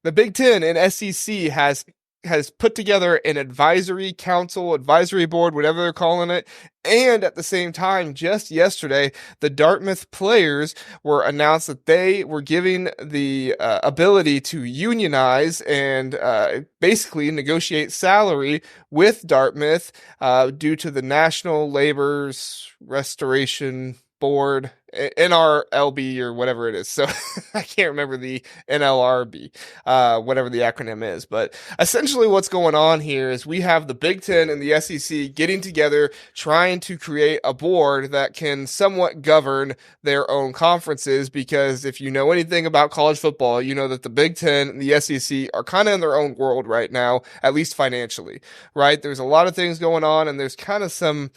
the Big Ten and SEC has put together an advisory council, advisory board, whatever they're calling it. And at the same time, just yesterday, the Dartmouth players were announced that they were giving the ability to unionize and basically negotiate salary with Dartmouth due to the National Labor's Restoration Board, NRLB or whatever it is. So I can't remember the NLRB, whatever the acronym is. But essentially what's going on here is we have the Big Ten and the SEC getting together, trying to create a board that can somewhat govern their own conferences. Because if you know anything about college football, you know that the Big Ten and the SEC are kind of in their own world right now, at least financially, right? There's a lot of things going on, and there's kind of some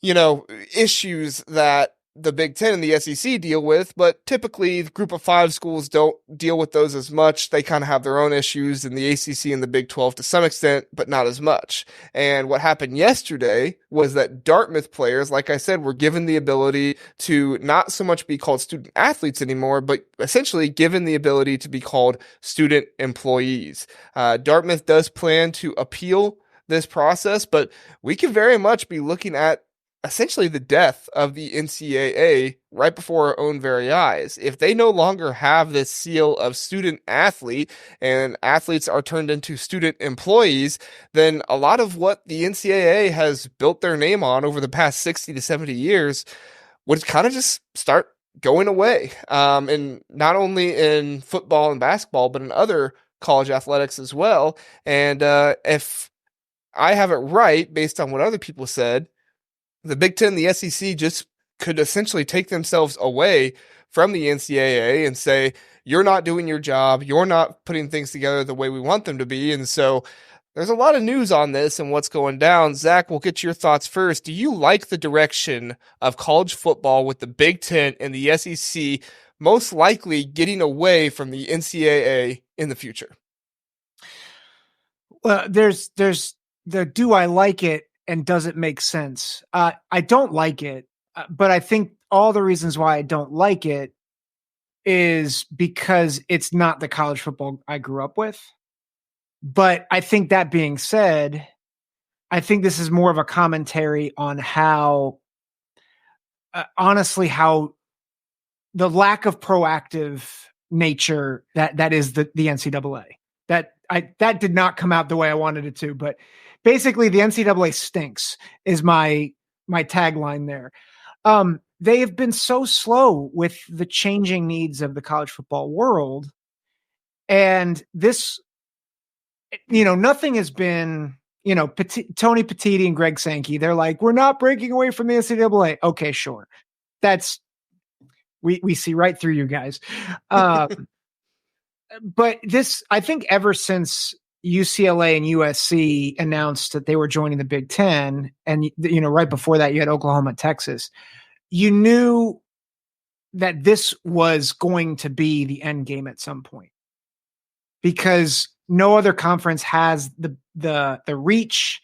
issues that the Big Ten and the SEC deal with, but typically the group of five schools don't deal with those as much. They kind of have their own issues in the ACC and the Big 12 to some extent, but not as much. And what happened yesterday was that Dartmouth players, like I said, were given the ability to not so much be called student athletes anymore, but essentially given the ability to be called student employees. Dartmouth does plan to appeal this process, but we could very much be looking at essentially the death of the NCAA right before our own very eyes. If they no longer have this seal of student athlete and athletes are turned into student employees, then a lot of what the NCAA has built their name on over the past 60 to 70 years would kind of just start going away. And not only in football and basketball, but in other college athletics as well. And if I have it right, based on what other people said, the Big Ten, the SEC just could essentially take themselves away from the NCAA and say, you're not doing your job. You're not putting things together the way we want them to be. And so there's a lot of news on this and what's going down. Zach, we'll get your thoughts first. Do you like the direction of college football with the Big Ten and the SEC most likely getting away from the NCAA in the future? Well, there's the do I like it and does it make sense? I don't like it, but I think all the reasons why I don't like it is because it's not the college football I grew up with. But I think that being said, I think this is more of a commentary on how, honestly, how the lack of proactive nature that is the NCAA. That did not come out the way I wanted it to, but basically the NCAA stinks is my tagline there. They have been so slow with the changing needs of the college football world. And this, nothing has been, Tony Petitti and Greg Sankey, they're like, we're not breaking away from the NCAA. Okay, sure. We see right through you guys. But this, I think ever since UCLA and USC announced that they were joining the Big Ten, and, right before that you had Oklahoma and Texas, you knew that this was going to be the end game at some point, because no other conference has the reach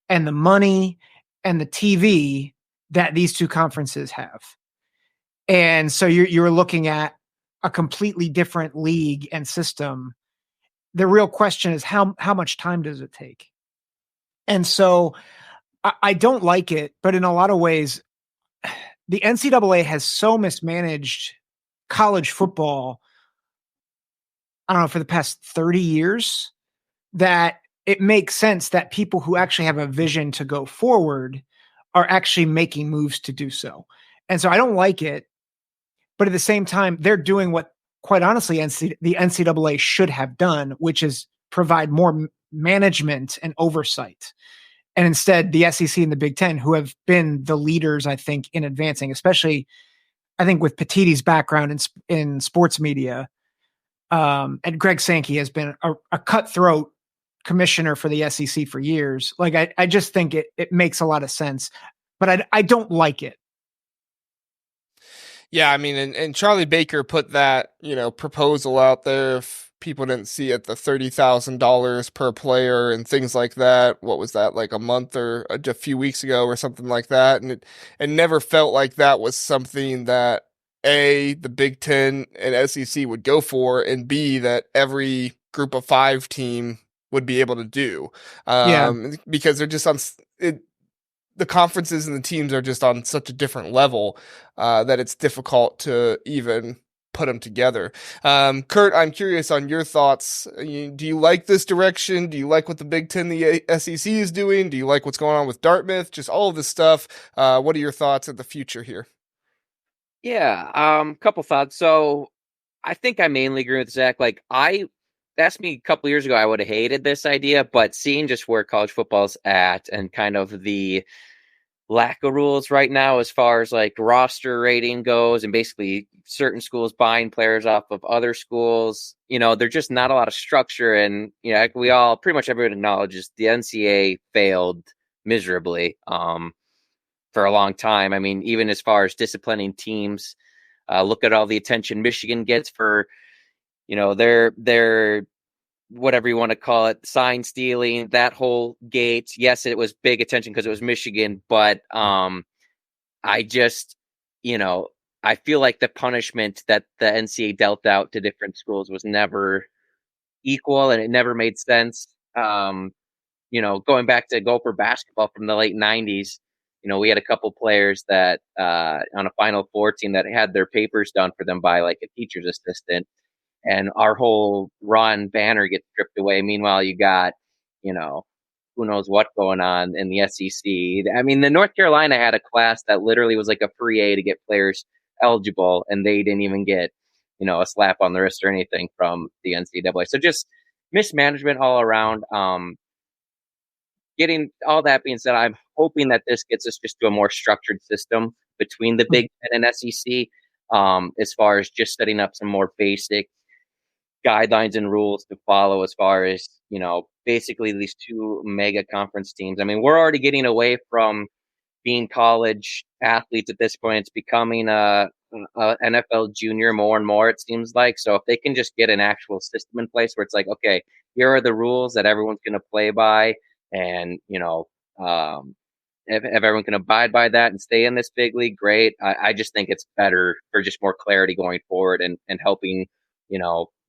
and the money and the TV that these two conferences have. And so you're looking at a completely different league and system. The real question is how much time does it take? And so I don't like it, but in a lot of ways, the NCAA has so mismanaged college football, I don't know, for the past 30 years, that it makes sense that people who actually have a vision to go forward are actually making moves to do so. And so I don't like it, but at the same time, they're doing what, quite honestly, the NCAA should have done, which is provide more management and oversight. And instead, the SEC and the Big Ten, who have been the leaders, I think, in advancing, especially, I think, with Petitti's background in sports media, and Greg Sankey has been a cutthroat commissioner for the SEC for years. Like, I just think it makes a lot of sense, but I don't like it. Yeah, I mean, and Charlie Baker put that, proposal out there. If people didn't see it, the $30,000 per player and things like that. What was that, like a month or a few weeks ago or something like that? And it never felt like that was something that A, the Big Ten and SEC would go for, and B, that every group of five team would be able to do. Yeah. Because they're just on it, the conferences and the teams are just on such a different level that it's difficult to even put them together. Kurt, I'm curious on your thoughts. Do you like this direction? Do you like what the Big Ten, the SEC is doing? Do you like what's going on with Dartmouth? Just all of this stuff. What are your thoughts of the future here? Yeah, couple thoughts. So I think I mainly agree with Zach. Like I asked me a couple years ago, I would have hated this idea, but seeing just where college football's at and kind of the lack of rules right now as far as like roster rating goes and basically certain schools buying players off of other schools, there's just not a lot of structure. And, like we all pretty much everyone acknowledges the NCAA failed miserably for a long time. I mean, even as far as disciplining teams, look at all the attention Michigan gets for, their whatever you want to call it, sign stealing, that whole gate. Yes, it was big attention because it was Michigan, but I just, I feel like the punishment that the NCAA dealt out to different schools was never equal and it never made sense. Going back to Gopher basketball from the late 90s, we had a couple players that on a Final Four team that had their papers done for them by like a teacher's assistant, and our whole run banner gets stripped away. Meanwhile, you got, who knows what going on in the SEC. I mean, the North Carolina had a class that literally was like a free A to get players eligible, and they didn't even get, a slap on the wrist or anything from the NCAA. So just mismanagement all around. Getting all that being said, I'm hoping that this gets us just to a more structured system between the Big Ten and SEC, as far as just setting up some more basic guidelines and rules to follow as far as, basically these two mega conference teams. I mean, we're already getting away from being college athletes at this point. It's becoming a NFL junior more and more, it seems like. So if they can just get an actual system in place where it's like, okay, here are the rules that everyone's going to play by, and if everyone can abide by that and stay in this big league, great. I just think it's better for just more clarity going forward and helping.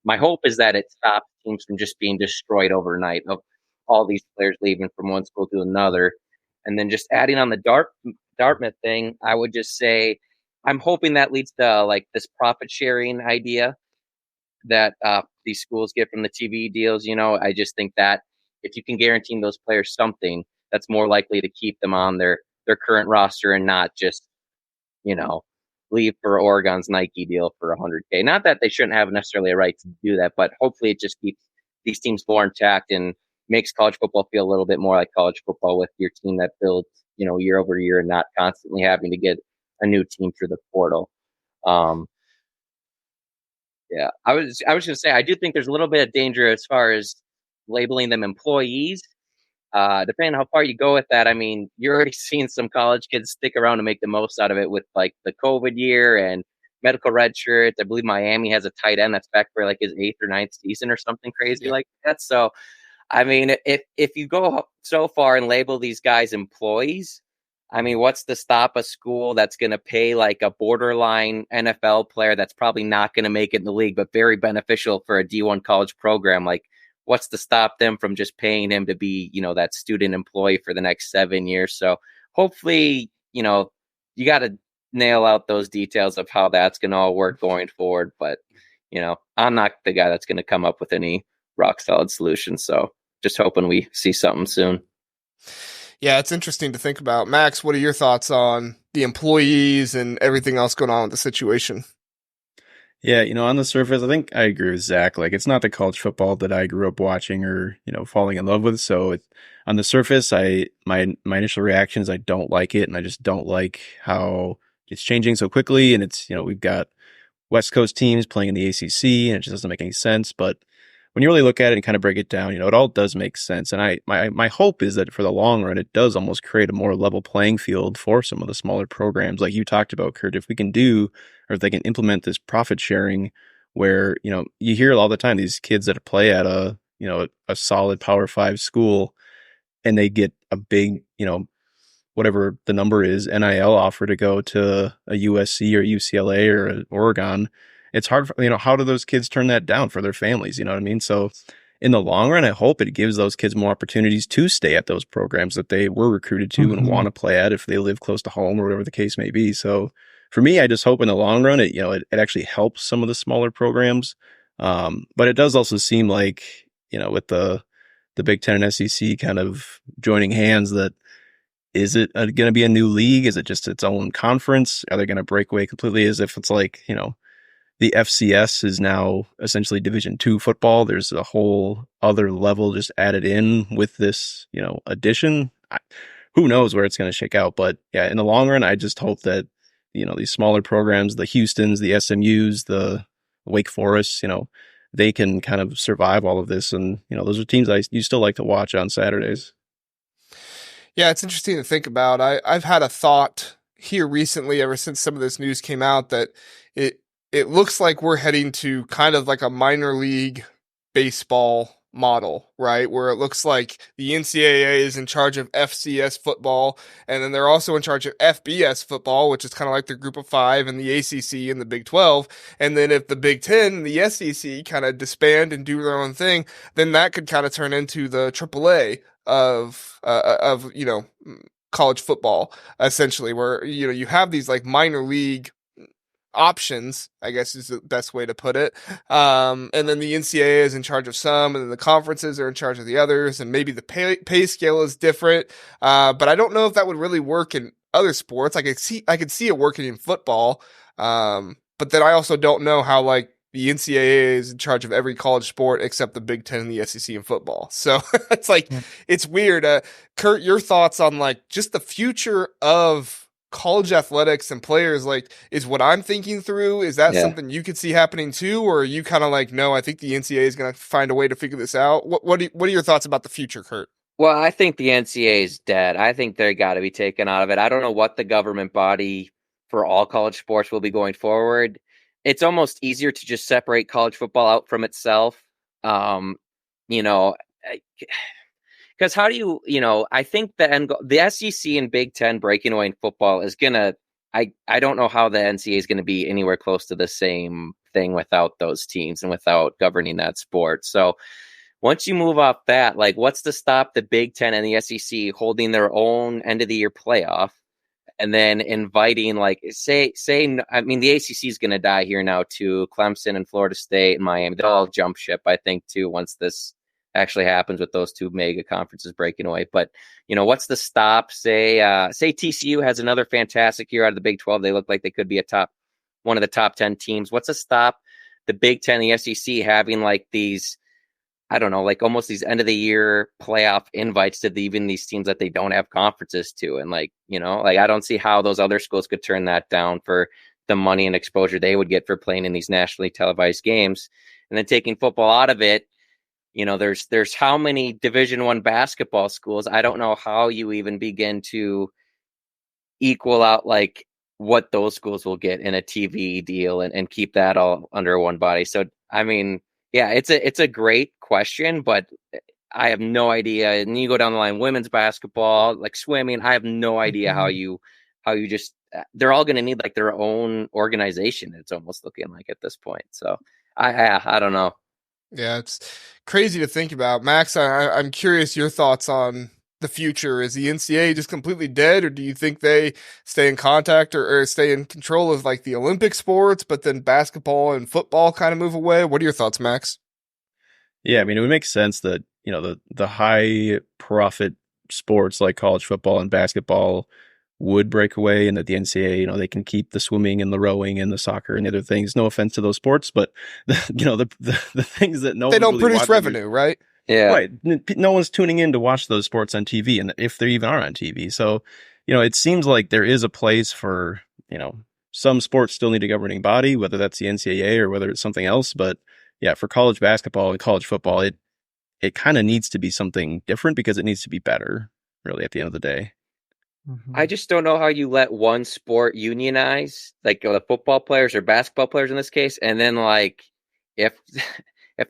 My hope is that it stops teams from just being destroyed overnight of all these players leaving from one school to another. And then just adding on the Dartmouth thing, I would just say I'm hoping that leads to like this profit sharing idea that these schools get from the TV deals. I just think that if you can guarantee those players something, that's more likely to keep them on their current roster and not just, leave for Oregon's Nike deal for $100K. Not that they shouldn't have necessarily a right to do that, but hopefully it just keeps these teams more intact and makes college football feel a little bit more like college football with your team that builds, year over year and not constantly having to get a new team through the portal. Yeah, I was going to say I do think there's a little bit of danger as far as labeling them employees. Depending on how far you go with that, I mean, you're already seeing some college kids stick around to make the most out of it with like the COVID year and medical red shirts. I believe Miami has a tight end that's back for like his 8th or 9th season or something crazy like that. So, I mean, if you go so far and label these guys employees, I mean, what's to stop a school that's going to pay like a borderline NFL player that's probably not going to make it in the league, but very beneficial for a D1 college program? Like, what's to stop them from just paying him to be, that student employee for the next 7 years? So hopefully, you got to nail out those details of how that's going to all work going forward. But, I'm not the guy that's going to come up with any rock solid solutions. So just hoping we see something soon. Yeah, it's interesting to think about. Max, what are your thoughts on the employees and everything else going on with the situation? Yeah, on the surface, I think I agree with Zach. Like, it's not the college football that I grew up watching or, falling in love with. So on the surface, my initial reaction is I don't like it. And I just don't like how it's changing so quickly. And it's, we've got West Coast teams playing in the ACC and it just doesn't make any sense. But when you really look at it and kind of break it down, it all does make sense. And my hope is that for the long run, it does almost create a more level playing field for some of the smaller programs like you talked about, Kurt. If we can do, or if they can implement this profit sharing where, you hear all the time, these kids that play at a solid Power 5 school and they get a big, whatever the number is, NIL offer to go to a USC or UCLA or a Oregon, it's hard for, how do those kids turn that down for their families? You know what I mean? So in the long run, I hope it gives those kids more opportunities to stay at those programs that they were recruited to and want to play at if they live close to home or whatever the case may be. So for me, I just hope in the long run, it actually helps some of the smaller programs. But it does also seem like, with the Big Ten and SEC kind of joining hands, that is it going to be a new league? Is it just its own conference? Are they going to break away completely as if it's like, the FCS is now essentially Division II football. There's a whole other level just added in with this, addition. Who knows where it's going to shake out? But yeah, in the long run, I just hope that, these smaller programs, the Houstons, the SMUs, the Wake Forests, they can kind of survive all of this. And, those are teams you still like to watch on Saturdays. Yeah, it's interesting to think about. I've had a thought here recently, ever since some of this news came out, that it looks like we're heading to kind of like a minor league baseball model, right? Where it looks like the NCAA is in charge of FCS football, and then they're also in charge of FBS football, which is kind of like the group of five, and the ACC and the Big 12. And then if the Big Ten and the SEC kind of disband and do their own thing, then that could kind of turn into the AAA of college football, essentially, where, you have these like minor league options, I guess is the best way to put it. And then the NCAA is in charge of some, and then the conferences are in charge of the others, and maybe the pay scale is different. But I don't know if that would really work in other sports. I could see it working in football. But then I also don't know how like the NCAA is in charge of every college sport except the Big Ten and the SEC in football. So it's like, It's weird. Kurt, your thoughts on like just the future of college athletics and players, like, is what I'm thinking through. Is that something you could see happening too? Or are you kind of like, no, I think the NCAA is going to find a way to figure this out? What are your thoughts about the future, Kurt? Well, I think the NCAA is dead. I think they got to be taken out of it. I don't know what the government body for all college sports will be going forward. It's almost easier to just separate college football out from itself. Because how do you, I think the SEC and Big Ten breaking away in football is going to, I don't know how the NCAA is going to be anywhere close to the same thing without those teams and without governing that sport. So once you move off that, like, what's to stop the Big Ten and the SEC holding their own end of the year playoff and then inviting, like, say, I mean, the ACC is going to die here now too. Clemson and Florida State and Miami, they'll all jump ship, I think, too, once this actually happens with those two mega conferences breaking away. But, what's the stop? Say TCU has another fantastic year out of the Big 12. They look like they could be one of the top 10 teams. What's to stop the Big 10, the SEC having like these, I don't know, like almost these end of the year playoff invites to even these teams that they don't have conferences to? And like, I don't see how those other schools could turn that down for the money and exposure they would get for playing in these nationally televised games. And then taking football out of it, there's how many Division I basketball schools? I don't know how you even begin to equal out like what those schools will get in a TV deal and keep that all under one body. So, I mean, yeah, it's a great question, but I have no idea. And you go down the line, women's basketball, like swimming, I have no idea how you just, they're all going to need like their own organization. It's almost looking like at this point. So I don't know. Yeah, it's crazy to think about. Max, I'm curious your thoughts on the future. Is the NCAA just completely dead, or do you think they stay in contact or stay in control of like the Olympic sports, but then basketball and football kind of move away? What are your thoughts, Max? Yeah, I mean, it would make sense that, the high profit sports like college football and basketball would break away, and that the NCAA, they can keep the swimming and the rowing and the soccer and the other things. No offense to those sports, but the things that they don't really produce revenue, right? Yeah, right. No one's tuning in to watch those sports on TV, and if they even are on TV. So, it seems like there is a place for, some sports still need a governing body, whether that's the NCAA or whether it's something else. But yeah, for college basketball and college football, it kind of needs to be something different because it needs to be better, really, at the end of the day. I just don't know how you let one sport unionize, like the football players or basketball players in this case, and then like if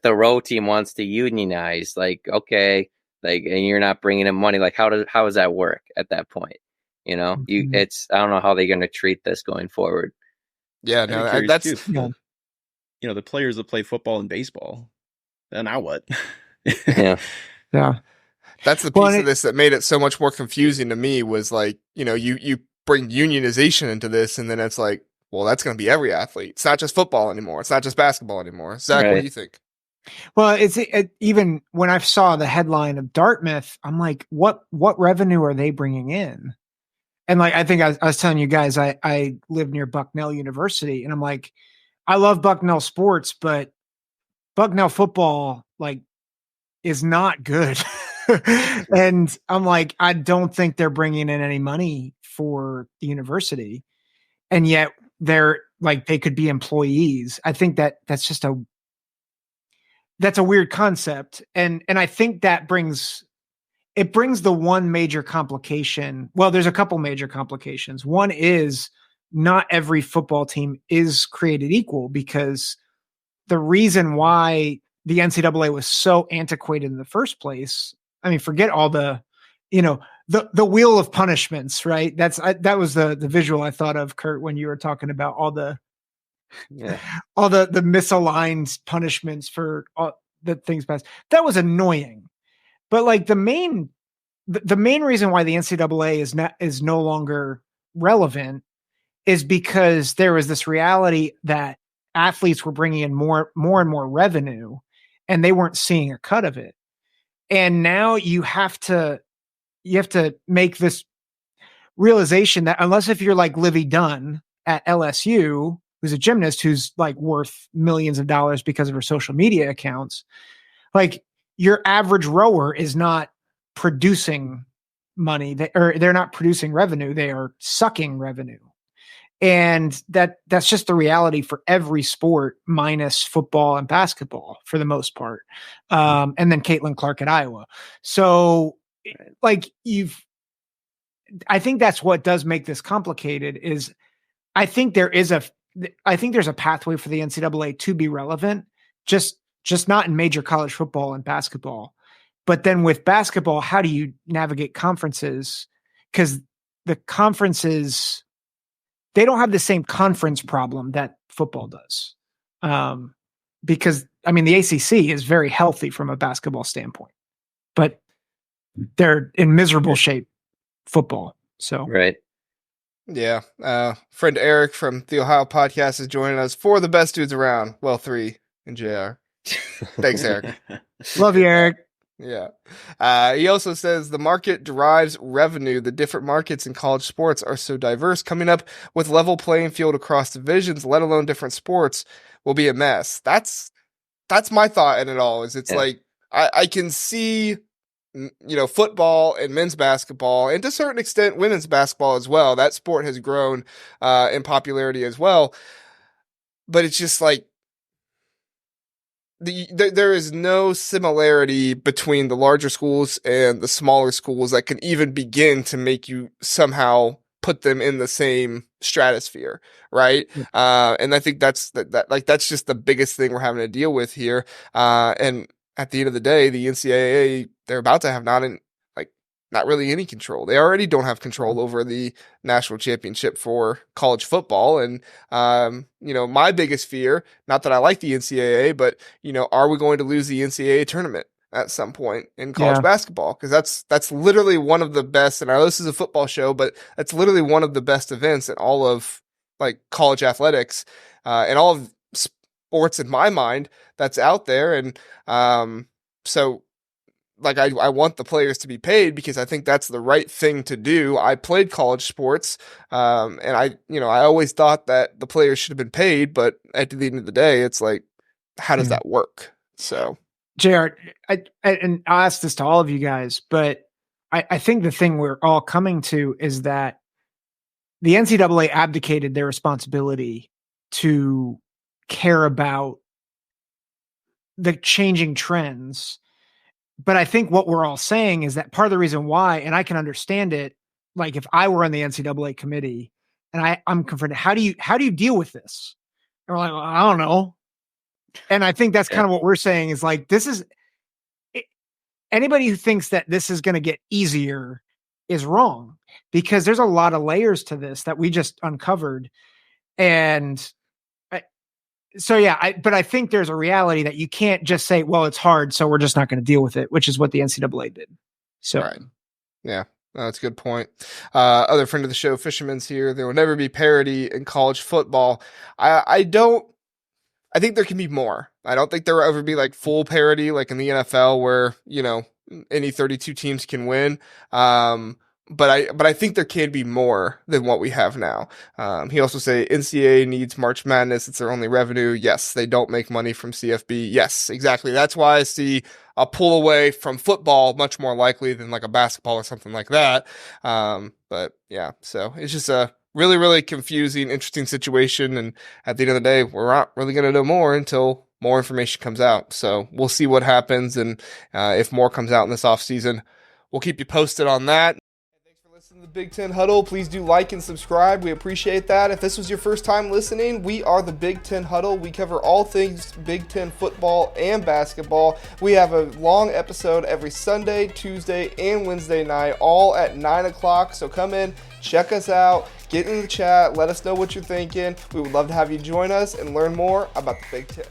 the row team wants to unionize, like, okay, like, and you're not bringing in money, like how does that work at that point? You know, Mhm. I don't know how they're going to treat this going forward. Yeah, I'd be no, curious that's too. Yeah. The players that play football and baseball. Then now what? Yeah. Yeah. that's the Well, piece and of this that made it so much more confusing to me was like, you bring unionization into this, and then it's like, well, that's going to be every athlete. It's not just football anymore. It's not just basketball anymore. Zach, what do Right. you think? Well, even when I saw the headline of Dartmouth, I'm like, what revenue are they bringing in? And like, I think I was telling you guys, I live near Bucknell University, and I'm like, I love Bucknell sports, but Bucknell football like is not good. And I'm like, I don't think they're bringing in any money for the university, and yet they're like they could be employees. I think that's a weird concept, and I think that brings the one major complication. Well, there's a couple major complications. One is not every football team is created equal, because the reason why the NCAA was so antiquated in the first place, I mean, forget all the, the wheel of punishments, right? That was the visual I thought of, Kurt, when you were talking about all the Yeah. misaligned punishments for all the things past. That was annoying. But like the main reason why the NCAA is no longer relevant is because there was this reality that athletes were bringing in more and more revenue, and they weren't seeing a cut of it. And now you have to make this realization that unless if you're like Livy Dunn at LSU, who's a gymnast who's like worth millions of dollars because of her social media accounts, like your average rower is not producing money, or they're not producing revenue, they are sucking revenue. And that's just the reality for every sport minus football and basketball for the most part. And then Caitlin Clark at Iowa. So like I think that's what does make this complicated is I think there's a pathway for the NCAA to be relevant, just not in major college football and basketball. But then with basketball, how do you navigate conferences? Because the conferences, they don't have the same conference problem that football does. Because I mean, the ACC is very healthy from a basketball standpoint, but they're in miserable shape football. So Right. Yeah. Friend Eric from the Ohio podcast is joining us for the best dudes around. Well, 3 in JR. Thanks, Eric. love you, Eric. Yeah. He also says the market derives revenue. The different markets in college sports are so diverse. Coming up with level playing field across divisions, let alone different sports, will be a mess. That's my thought in it all. Is it's like I can see, football and men's basketball, and to a certain extent, women's basketball as well. That sport has grown in popularity as well. But it's just like there is no similarity between the larger schools and the smaller schools that can even begin to make you somehow put them in the same stratosphere, right? And I think that's that's just the biggest thing we're having to deal with here. And at the end of the day, the NCAA, they're about to have not really any control. They already don't have control over the national championship for college football. And, my biggest fear, not that I like the NCAA, but, are we going to lose the NCAA tournament at some point in college basketball? Because that's literally one of the best, and I know this is a football show, but that's literally one of the best events in all of like college athletics, and all of sports in my mind that's out there. And, so like I want the players to be paid because I think that's the right thing to do. I played college sports, and I always thought that the players should have been paid, but at the end of the day, it's like, how does that work? So, JR, and I'll ask this to all of you guys, but I think the thing we're all coming to is that the NCAA abdicated their responsibility to care about the changing trends. But I think what we're all saying is that part of the reason why, and I can understand it, like if I were on the NCAA committee and I'm confronted, how do you deal with this? And we're like, well, I don't know. And I think that's kind of what we're saying is like, anybody who thinks that this is going to get easier is wrong. because there's a lot of layers to this that we just uncovered. And but I think there's a reality that you can't just say, well, it's hard, so we're just not going to deal with it, which is what the NCAA did. So, right. Yeah. No, that's a good point. Other friend of the show, Fisherman's here. There will never be parity in college football. I think there can be more. I don't think there will ever be like full parity, like in the NFL where, any 32 teams can win. But I think there can be more than what we have now. He also say NCAA needs March Madness. It's their only revenue. Yes, they don't make money from CFB. Yes, exactly. That's why I see a pull away from football much more likely than like a basketball or something like that. But yeah, so it's just a really, really confusing, interesting situation. And at the end of the day, we're not really going to know more until more information comes out. So we'll see what happens. And if more comes out in this offseason, we'll keep you posted on that. Listen to the Big Ten Huddle. Please do like and subscribe. We appreciate that. If this was your first time listening, we are the Big Ten Huddle. We cover all things Big Ten football and basketball. We have a long episode every Sunday, Tuesday, and Wednesday night, all at 9 o'clock. So come in, check us out, get in the chat, let us know what you're thinking. We would love to have you join us and learn more about the Big Ten.